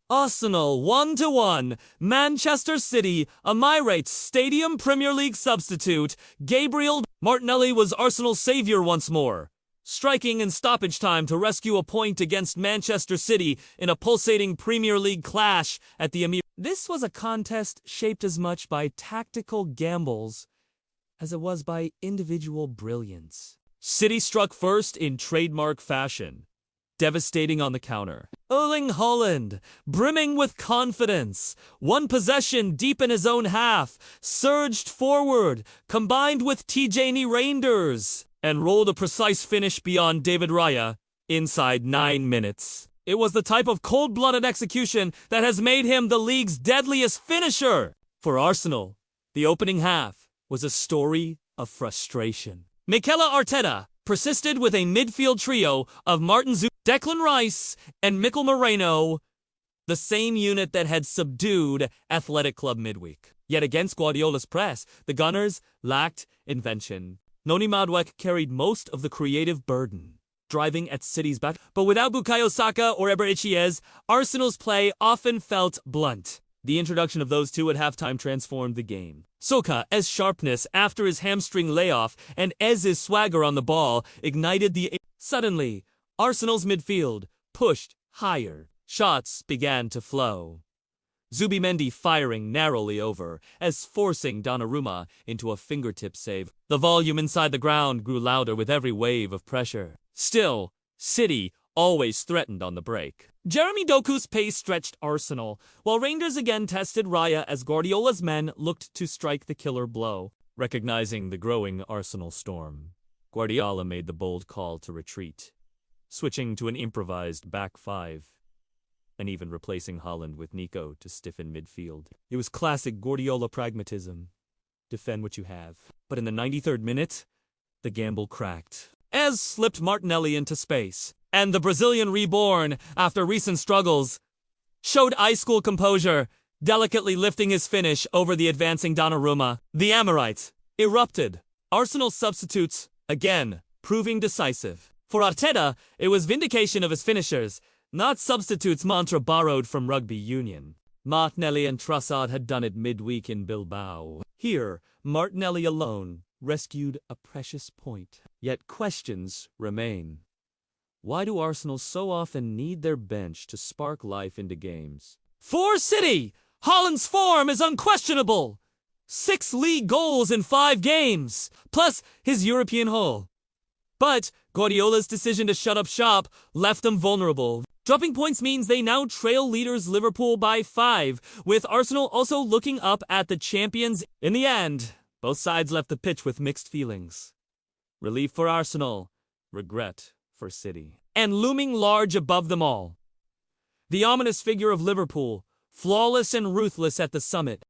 Arsenal 1-1. Manchester City, Emirates Stadium Premier League substitute, Gabriel Martinelli was Arsenal's saviour once more, striking in stoppage time to rescue a point against Manchester City in a pulsating Premier League clash at the Emirates. This was a contest shaped as much by tactical gambles as it was by individual brilliance. City struck first in trademark fashion, devastating on the counter. Erling Haaland, brimming with confidence, one possession deep in his own half, surged forward, combined with Tijani Reinders, and rolled a precise finish beyond David Raya inside 9 minutes. It was the type of cold-blooded execution that has made him the league's deadliest finisher. For Arsenal, the opening half was a story of frustration. Mikel Arteta persisted with a midfield trio of Martin Zuma, Declan Rice, and Mikel Merino, the same unit that had subdued Athletic Club midweek. Yet against Guardiola's press, the Gunners lacked invention. Noni Madueke carried most of the creative burden, driving at City's back. But without Bukayo Saka or Eber Ichiez, Arsenal's play often felt blunt. The introduction of those two at halftime transformed the game. Soka's sharpness after his hamstring layoff and Ez's swagger on the ball ignited the... Suddenly, Arsenal's midfield pushed higher. Shots began to flow. Zubimendi firing narrowly over, as forcing Donnarumma into a fingertip save. The volume inside the ground grew louder with every wave of pressure. Still, City always threatened on the break. Jeremy Doku's pace stretched Arsenal, while Reinders again tested Raya as Guardiola's men looked to strike the killer blow. Recognizing the growing Arsenal storm, Guardiola made the bold call to retreat, switching to an improvised back five, and even replacing Haaland with Nico to stiffen midfield. It was classic Guardiola pragmatism. Defend what you have. But in the 93rd minute, the gamble cracked. Ez slipped Martinelli into space, and the Brazilian reborn, after recent struggles, showed ice-cool composure, delicately lifting his finish over the advancing Donnarumma. The Amorites erupted. Arsenal substitutes, again, proving decisive. For Arteta, it was vindication of his finishers, not substitutes mantra borrowed from rugby union. Martinelli and Trossard had done it midweek in Bilbao. Here, Martinelli alone rescued a precious point. Yet questions remain. Why do Arsenal so often need their bench to spark life into games? For City, Haaland's form is unquestionable. 6 league goals in 5 games, plus his European haul. But Guardiola's decision to shut up shop left them vulnerable. Dropping points means they now trail leaders Liverpool by 5, with Arsenal also looking up at the champions. In the end, both sides left the pitch with mixed feelings. Relief for Arsenal, regret for City. And looming large above them all, the ominous figure of Liverpool, flawless and ruthless at the summit.